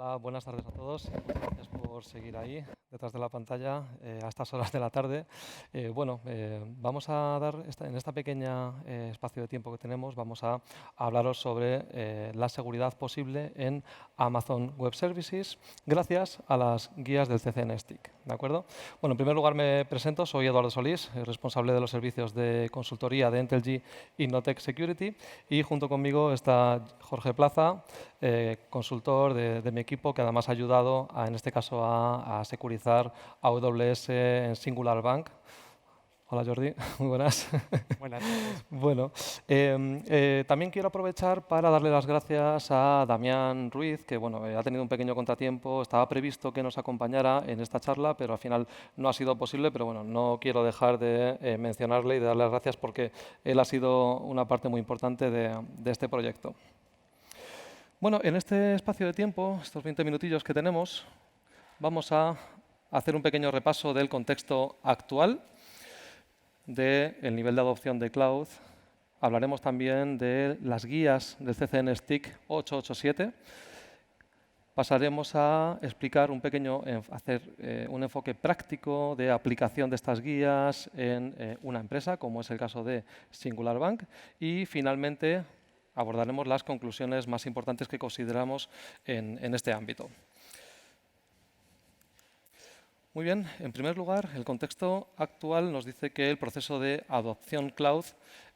Hola, buenas tardes a todos. Gracias por seguir ahí, detrás de la pantalla, a estas horas de la tarde. Vamos a dar, en esta pequeña espacio de tiempo que tenemos, vamos a hablaros sobre la seguridad posible en Amazon Web Services, gracias a las guías del CCN STIC. ¿De acuerdo? Bueno, en primer lugar me presento, soy Eduardo Solís, responsable de los servicios de consultoría de Entelgy Innotech Security, y junto conmigo está Jorge Plaza, consultor de mi equipo, que además ha ayudado, en este caso, a securizar AWS en Singular Bank. Hola Jordi, muy buenas. Buenas tardes. Bueno, también quiero aprovechar para darle las gracias a Damián Ruiz, que ha tenido un pequeño contratiempo. Estaba previsto que nos acompañara en esta charla, pero al final no ha sido posible. Pero bueno, no quiero dejar de mencionarle y de darle las gracias porque él ha sido una parte muy importante de este proyecto. Bueno, en este espacio de tiempo, estos 20 minutillos que tenemos, vamos a hacer un pequeño repaso del contexto actual, del nivel de adopción de cloud. Hablaremos también de las guías del CCN STIC 887. Pasaremos a explicar hacer un enfoque práctico de aplicación de estas guías en una empresa, como es el caso de Singular Bank. Y finalmente abordaremos las conclusiones más importantes que consideramos en este ámbito. Muy bien, en primer lugar, el contexto actual nos dice que el proceso de adopción cloud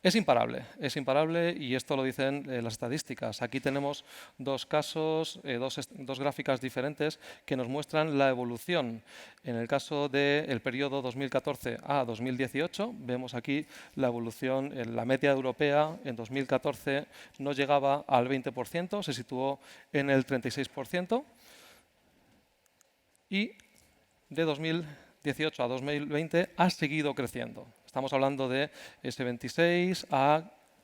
es imparable y esto lo dicen las estadísticas. Aquí tenemos dos casos, dos gráficas diferentes que nos muestran la evolución. En el caso del periodo 2014 a 2018, vemos aquí la evolución, la media europea en 2014 no llegaba al 20%, se situó en el 36%. Y de 2018 a 2020 ha seguido creciendo. Estamos hablando de ese 26 a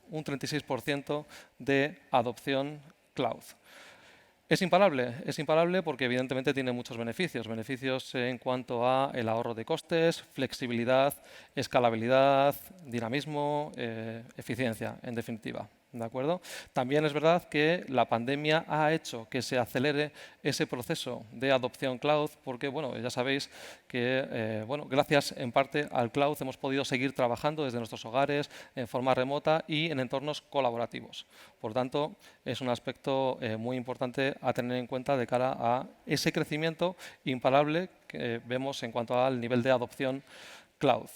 un 36% de adopción cloud. Es imparable porque evidentemente tiene muchos beneficios. Beneficios en cuanto a el ahorro de costes, flexibilidad, escalabilidad, dinamismo, eficiencia, en definitiva. ¿De acuerdo? También es verdad que la pandemia ha hecho que se acelere ese proceso de adopción cloud porque, ya sabéis que, gracias en parte al cloud hemos podido seguir trabajando desde nuestros hogares en forma remota y en entornos colaborativos. Por tanto, es un aspecto muy importante a tener en cuenta de cara a ese crecimiento imparable que vemos en cuanto al nivel de adopción cloud.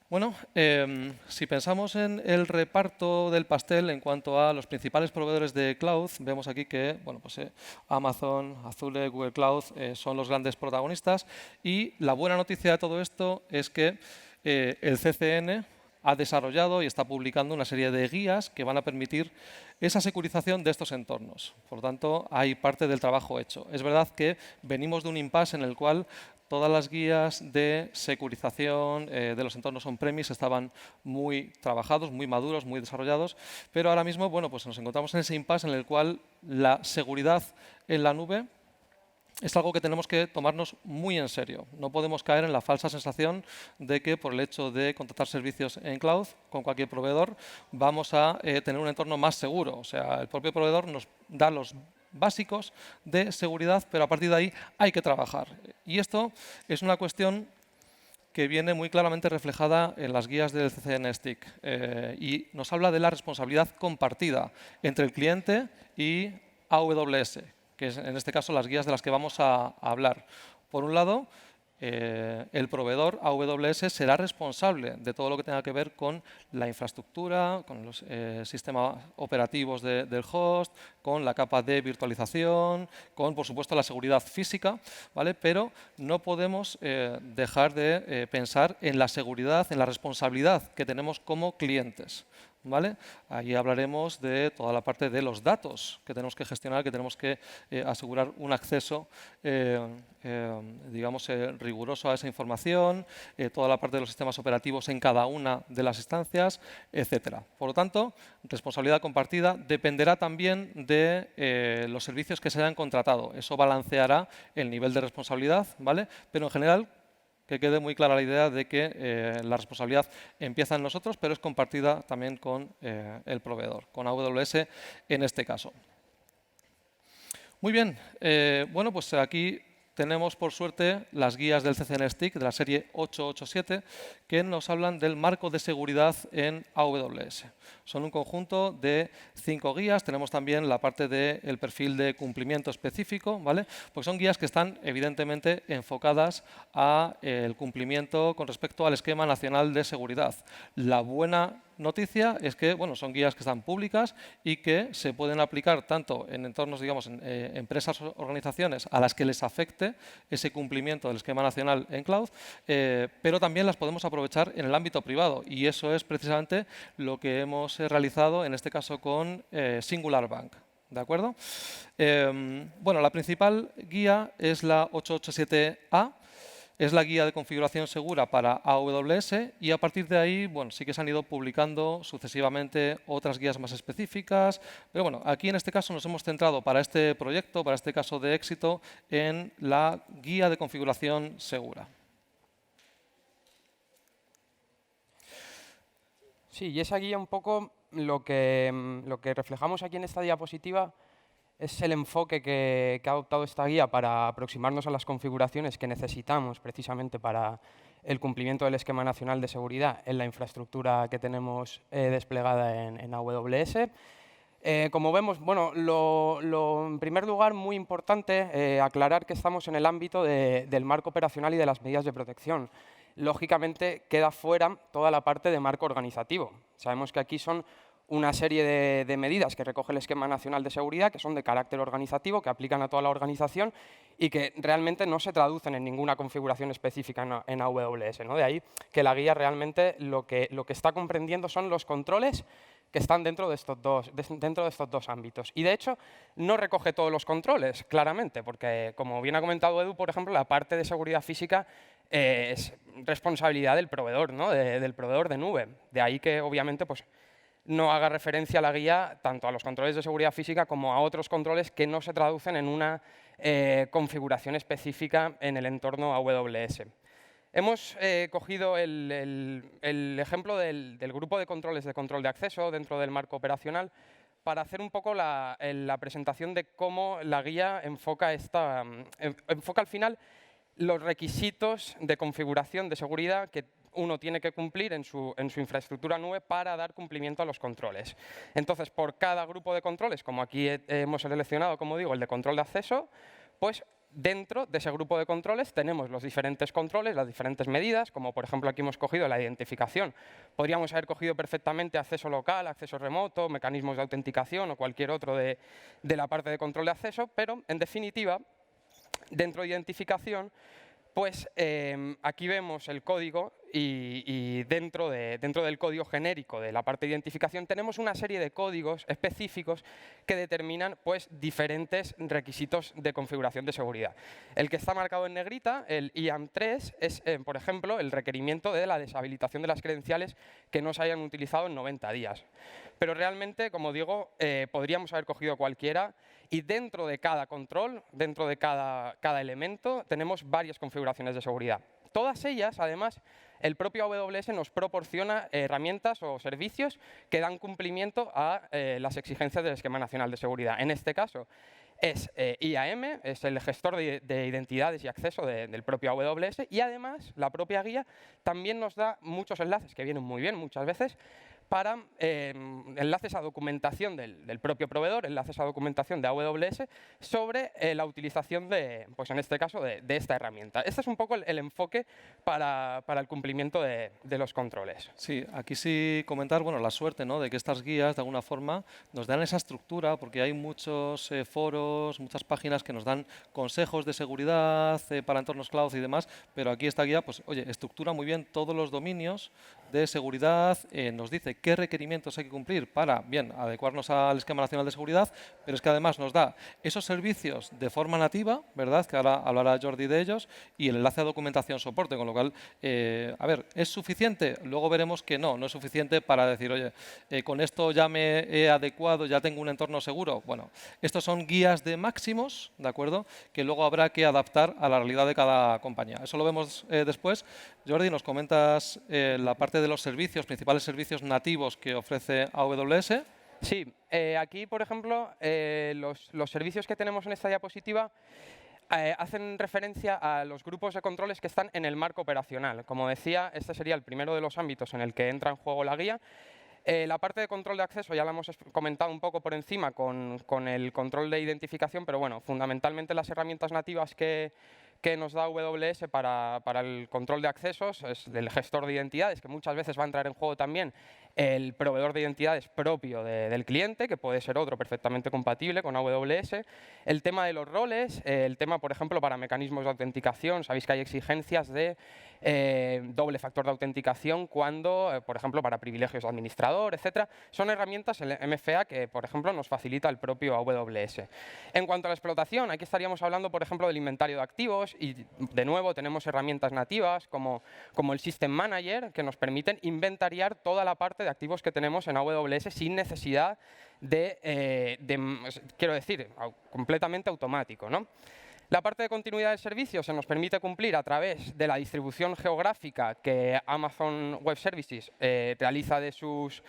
Bueno, si pensamos en el reparto del pastel en cuanto a los principales proveedores de cloud, vemos aquí que Amazon, Azure, Google Cloud son los grandes protagonistas. Y la buena noticia de todo esto es que el CCN ha desarrollado y está publicando una serie de guías que van a permitir esa securización de estos entornos. Por tanto, hay parte del trabajo hecho. Es verdad que venimos de un impasse en el cual todas las guías de securización de los entornos on-premise estaban muy trabajados, muy maduros, muy desarrollados, pero ahora mismo nos encontramos en ese impasse en el cual la seguridad en la nube es algo que tenemos que tomarnos muy en serio. No podemos caer en la falsa sensación de que por el hecho de contratar servicios en cloud con cualquier proveedor vamos a tener un entorno más seguro. O sea, el propio proveedor nos da los básicos de seguridad, pero a partir de ahí hay que trabajar. Y esto es una cuestión que viene muy claramente reflejada en las guías del CCN STIC y nos habla de la responsabilidad compartida entre el cliente y AWS, que es en este caso las guías de las que vamos a hablar. Por un lado, el proveedor AWS será responsable de todo lo que tenga que ver con la infraestructura, con los sistemas operativos del host, con la capa de virtualización, con, por supuesto, la seguridad física, ¿vale? Pero no podemos dejar de pensar en la seguridad, en la responsabilidad que tenemos como clientes. ¿Vale? Ahí hablaremos de toda la parte de los datos que tenemos que gestionar, que tenemos que asegurar un acceso riguroso a esa información, toda la parte de los sistemas operativos en cada una de las instancias, etcétera. Por lo tanto, responsabilidad compartida dependerá también de los servicios que se hayan contratado. Eso balanceará el nivel de responsabilidad, ¿vale? Pero en general Que quede muy clara la idea de que la responsabilidad empieza en nosotros, pero es compartida también con el proveedor, con AWS en este caso. Muy bien, bueno, pues aquí tenemos por suerte las guías del CCNSTIC de la serie 887 que nos hablan del marco de seguridad en AWS. Son un conjunto de 5 guías. Tenemos también la parte del perfil de cumplimiento específico, ¿vale? Porque son guías que están evidentemente enfocadas al cumplimiento con respecto al esquema nacional de seguridad. La buena noticia es que bueno, son guías que están públicas y que se pueden aplicar tanto en entornos, digamos, en empresas o organizaciones a las que les afecte ese cumplimiento del esquema nacional en cloud, pero también las podemos aprovechar en el ámbito privado y eso es precisamente lo que hemos realizado en este caso con Singular Bank. ¿De acuerdo? Bueno, la principal guía es la 887A. Es la guía de configuración segura para AWS y a partir de ahí, bueno, sí que se han ido publicando sucesivamente otras guías más específicas, pero bueno, aquí en este caso nos hemos centrado para este proyecto, para este caso de éxito, en la guía de configuración segura. Sí, y esa guía un poco lo que reflejamos aquí en esta diapositiva es el enfoque que ha adoptado esta guía para aproximarnos a las configuraciones que necesitamos precisamente para el cumplimiento del esquema nacional de seguridad en la infraestructura que tenemos desplegada en AWS. Como vemos, bueno, en primer lugar, muy importante aclarar que estamos en el ámbito del marco operacional y de las medidas de protección. Lógicamente, queda fuera toda la parte de marco organizativo. Sabemos que aquí son una serie de medidas que recoge el Esquema Nacional de Seguridad, que son de carácter organizativo, que aplican a toda la organización y que realmente no se traducen en ninguna configuración específica en AWS, ¿no? De ahí que la guía realmente lo que está comprendiendo son los controles que están dentro de estos dos ámbitos. Y, de hecho, no recoge todos los controles, claramente, porque, como bien ha comentado Edu, por ejemplo, la parte de seguridad física es responsabilidad del proveedor, ¿no? Del proveedor de nube. De ahí que, obviamente, pues, no haga referencia a la guía tanto a los controles de seguridad física como a otros controles que no se traducen en una configuración específica en el entorno AWS. Hemos cogido el ejemplo del grupo de controles de control de acceso dentro del marco operacional para hacer un poco la presentación de cómo la guía enfoca al final los requisitos de configuración de seguridad que uno tiene que cumplir en su infraestructura nube para dar cumplimiento a los controles. Entonces, por cada grupo de controles, como aquí hemos seleccionado, como digo, el de control de acceso, pues dentro de ese grupo de controles tenemos los diferentes controles, las diferentes medidas, como por ejemplo aquí hemos cogido la identificación. Podríamos haber cogido perfectamente acceso local, acceso remoto, mecanismos de autenticación o cualquier otro de la parte de control de acceso, pero en definitiva, dentro de identificación, pues aquí vemos el código y dentro del código genérico de la parte de identificación tenemos una serie de códigos específicos que determinan pues, diferentes requisitos de configuración de seguridad. El que está marcado en negrita, el IAM3, es, por ejemplo, el requerimiento de la deshabilitación de las credenciales que no se hayan utilizado en 90 días. Pero realmente, como digo, podríamos haber cogido cualquiera y dentro de cada control, dentro de cada elemento, tenemos varias configuraciones de seguridad. Todas ellas, además, el propio AWS nos proporciona herramientas o servicios que dan cumplimiento a las exigencias del Esquema Nacional de Seguridad. En este caso, es IAM, es el gestor de identidades y acceso del propio AWS y, además, la propia guía también nos da muchos enlaces, que vienen muy bien muchas veces, para enlaces a documentación del propio proveedor, enlaces a documentación de AWS sobre la utilización pues en este caso, de esta herramienta. Este es un poco el enfoque para el cumplimiento de los controles. Sí, aquí sí comentar, bueno, la suerte, ¿no?, de que estas guías, de alguna forma, nos dan esa estructura, porque hay muchos foros, muchas páginas que nos dan consejos de seguridad para entornos cloud y demás, pero aquí esta guía, pues, oye, estructura muy bien todos los dominios de seguridad, nos dice qué requerimientos hay que cumplir para, bien, adecuarnos al Esquema Nacional de Seguridad, pero es que además nos da esos servicios de forma nativa, ¿verdad?, que ahora hablará Jordi de ellos, y el enlace a documentación soporte, con lo cual, a ver, ¿es suficiente? Luego veremos que no es suficiente para decir, oye, con esto ya me he adecuado, ya tengo un entorno seguro. Bueno, estos son guías de máximos, ¿de acuerdo?, que luego habrá que adaptar a la realidad de cada compañía. Eso lo vemos después. Jordi, nos comentas la parte de los servicios, principales servicios nativos que ofrece AWS. Sí, aquí, por ejemplo, los servicios que tenemos en esta diapositiva hacen referencia a los grupos de controles que están en el marco operacional. Como decía, este sería el primero de los ámbitos en el que entra en juego la guía. La parte de control de acceso ya la hemos comentado un poco por encima con el control de identificación, pero bueno, fundamentalmente las herramientas nativas que nos da AWS para el control de accesos es el gestor de identidades, que muchas veces va a entrar en juego también el proveedor de identidades propio del cliente, que puede ser otro perfectamente compatible con AWS, el tema de los roles, el tema, por ejemplo, para mecanismos de autenticación. Sabéis que hay exigencias de doble factor de autenticación cuando, por ejemplo, para privilegios de administrador, etcétera. Son herramientas, el MFA, que, por ejemplo, nos facilita el propio AWS. En cuanto a la explotación, aquí estaríamos hablando, por ejemplo, del inventario de activos y, de nuevo, tenemos herramientas nativas como el System Manager, que nos permiten inventariar toda la parte de activos que tenemos en AWS sin necesidad quiero decir, completamente automático, ¿no? La parte de continuidad del servicio se nos permite cumplir a través de la distribución geográfica que Amazon Web Services realiza de sus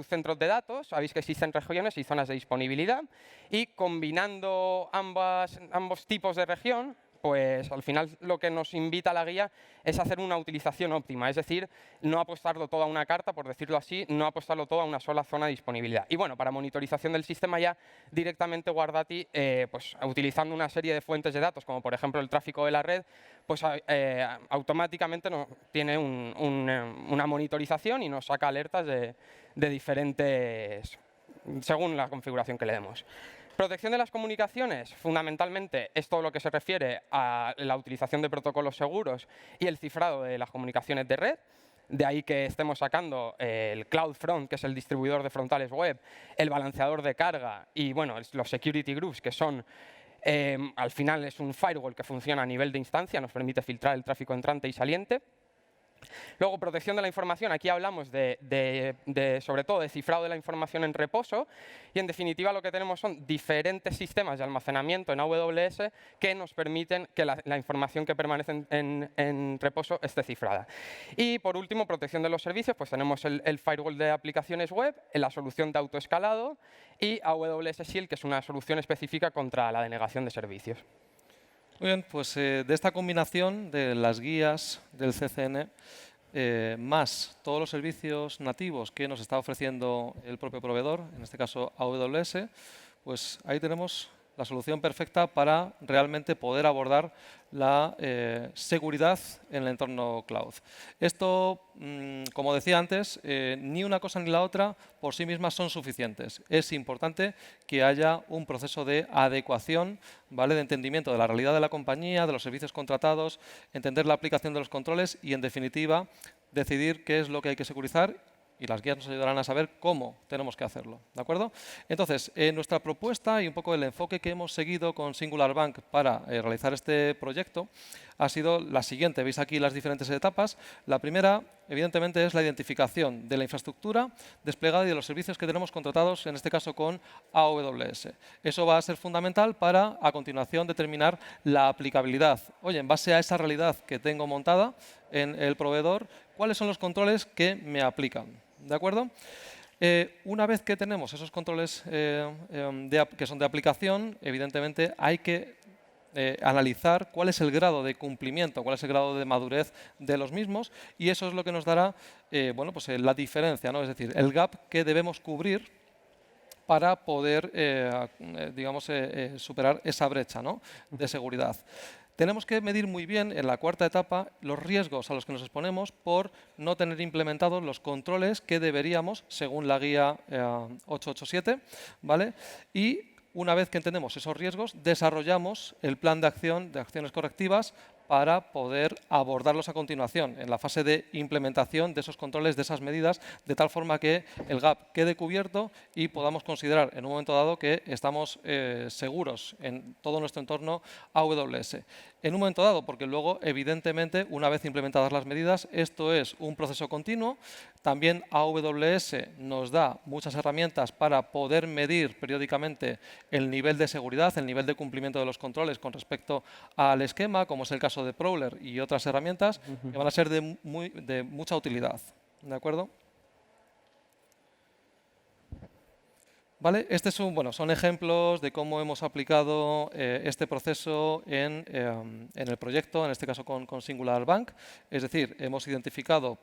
centros de datos. Sabéis que existen regiones y zonas de disponibilidad, y combinando ambos tipos de región, pues al final lo que nos invita a la guía es hacer una utilización óptima, es decir, no apostarlo todo a una carta, por decirlo así, no apostarlo todo a una sola zona de disponibilidad. Y bueno, para monitorización del sistema ya directamente Guardati, pues utilizando una serie de fuentes de datos, como por ejemplo el tráfico de la red, pues automáticamente tiene una monitorización y nos saca alertas de diferentes, según la configuración que le demos. Protección de las comunicaciones, fundamentalmente, es todo lo que se refiere a la utilización de protocolos seguros y el cifrado de las comunicaciones de red. De ahí que estemos sacando el CloudFront, que es el distribuidor de frontales web, el balanceador de carga y bueno, los security groups, que son, al final es un firewall que funciona a nivel de instancia, nos permite filtrar el tráfico entrante y saliente. Luego, protección de la información. Aquí hablamos sobre todo de cifrado de la información en reposo, y en definitiva lo que tenemos son diferentes sistemas de almacenamiento en AWS que nos permiten que la información que permanece en reposo esté cifrada. Y por último, protección de los servicios, pues tenemos el firewall de aplicaciones web, la solución de autoescalado y AWS Shield, que es una solución específica contra la denegación de servicios. Muy bien, pues de esta combinación de las guías del CCN más todos los servicios nativos que nos está ofreciendo el propio proveedor, en este caso AWS, pues ahí tenemos la solución perfecta para realmente poder abordar la seguridad en el entorno cloud. Esto, como decía antes, ni una cosa ni la otra por sí mismas son suficientes. Es importante que haya un proceso de adecuación, ¿vale?, de entendimiento de la realidad de la compañía, de los servicios contratados, entender la aplicación de los controles y, en definitiva, decidir qué es lo que hay que securizar, y las guías nos ayudarán a saber cómo tenemos que hacerlo, ¿de acuerdo? Entonces, nuestra propuesta y un poco el enfoque que hemos seguido con Singular Bank para realizar este proyecto ha sido la siguiente. Veis aquí las diferentes etapas. La primera, evidentemente, es la identificación de la infraestructura desplegada y de los servicios que tenemos contratados, en este caso con AWS. Eso va a ser fundamental para, a continuación, determinar la aplicabilidad. Oye, en base a esa realidad que tengo montada en el proveedor, ¿cuáles son los controles que me aplican? ¿De acuerdo? Una vez que tenemos esos controles que son de aplicación, evidentemente hay que analizar cuál es el grado de cumplimiento, cuál es el grado de madurez de los mismos, y eso es lo que nos dará bueno, pues, la diferencia, ¿no? Es decir, el gap que debemos cubrir para poder digamos, superar esa brecha, ¿no?, de seguridad. Tenemos que medir muy bien en la cuarta etapa los riesgos a los que nos exponemos por no tener implementados los controles que deberíamos, según la guía 887, ¿vale? Y una vez que entendemos esos riesgos, desarrollamos el plan de acción, de acciones correctivas para poder abordarlos a continuación en la fase de implementación de esos controles, de esas medidas, de tal forma que el gap quede cubierto y podamos considerar en un momento dado que estamos seguros en todo nuestro entorno AWS. En un momento dado, porque luego, evidentemente, una vez implementadas las medidas, esto es un proceso continuo. También AWS nos da muchas herramientas para poder medir periódicamente el nivel de seguridad, el nivel de cumplimiento de los controles con respecto al esquema, como es el caso de Prowler y otras herramientas que van a ser de mucha utilidad. ¿De acuerdo? ¿Vale? Son ejemplos de cómo hemos aplicado este proceso en el proyecto, en este caso con Singular Bank. Es decir, hemos identificado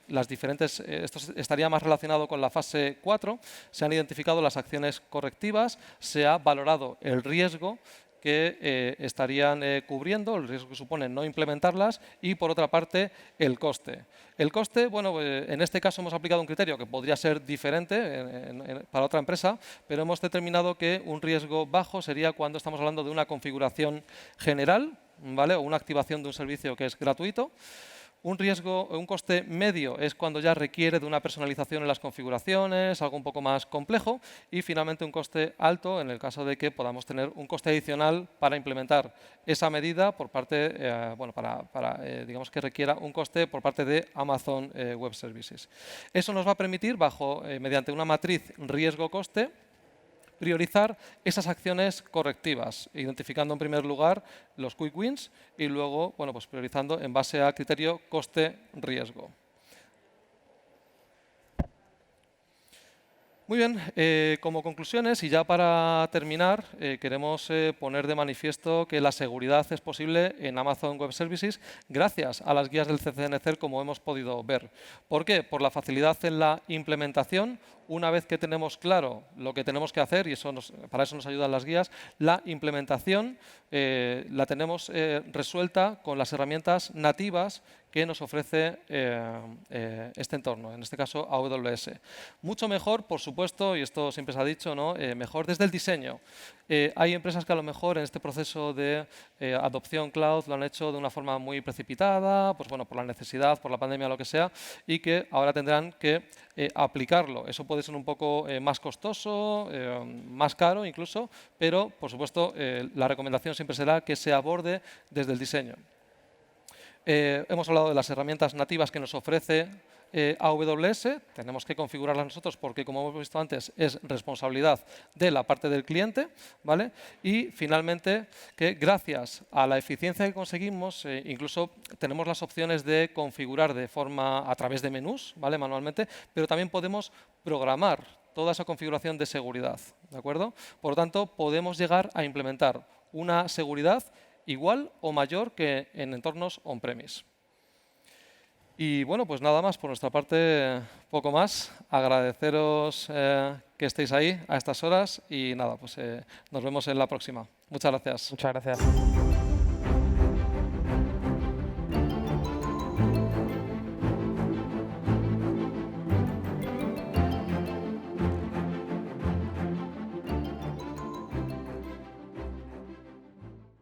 las diferentes, esto estaría más relacionado con la fase 4, se han identificado las acciones correctivas, se ha valorado el riesgo que estarían cubriendo, el riesgo que supone no implementarlas y, por otra parte, el coste. El coste, bueno, en este caso hemos aplicado un criterio que podría ser diferente para otra empresa, pero hemos determinado que un riesgo bajo sería cuando estamos hablando de una configuración general, ¿vale? O una activación de un servicio que es gratuito. Un coste medio es cuando ya requiere de una personalización en las configuraciones, algo un poco más complejo. Y finalmente un coste alto en el caso de que podamos tener un coste adicional para implementar esa medida por parte, digamos que requiera un coste por parte de Amazon Web Services. Eso nos va a permitir, mediante una matriz riesgo-coste, priorizar esas acciones correctivas, identificando en primer lugar los quick wins y luego priorizando en base a criterio coste-riesgo. Muy bien, como conclusiones y ya para terminar, queremos poner de manifiesto que la seguridad es posible en Amazon Web Services gracias a las guías del CCNCER, como hemos podido ver. ¿Por qué? Por la facilidad en la implementación. Una vez que tenemos claro lo que tenemos que hacer, y para eso nos ayudan las guías, la implementación la tenemos resuelta con las herramientas nativas que nos ofrece este entorno, en este caso AWS. Mucho mejor, por supuesto, y esto siempre se ha dicho, ¿no? Mejor desde el diseño. Hay empresas que a lo mejor en este proceso de adopción cloud lo han hecho de una forma muy precipitada, pues bueno, por la necesidad, por la pandemia, lo que sea, y que ahora tendrán que aplicarlo. Eso puede ser un poco más costoso, más caro incluso, pero por supuesto la recomendación siempre será que se aborde desde el diseño. Hemos hablado de las herramientas nativas que nos ofrece AWS. Tenemos que configurarlas nosotros porque, como hemos visto antes, es responsabilidad de la parte del cliente, ¿vale? Y, finalmente, que gracias a la eficiencia que conseguimos, incluso tenemos las opciones de configurar de forma a través de menús, ¿vale? Manualmente, pero también podemos programar toda esa configuración de seguridad, ¿de acuerdo? Por lo tanto, podemos llegar a implementar una seguridad igual o mayor que en entornos on-premise. Y bueno, pues nada más por nuestra parte, poco más. Agradeceros que estéis ahí a estas horas y nada, pues nos vemos en la próxima. Muchas gracias. Muchas gracias.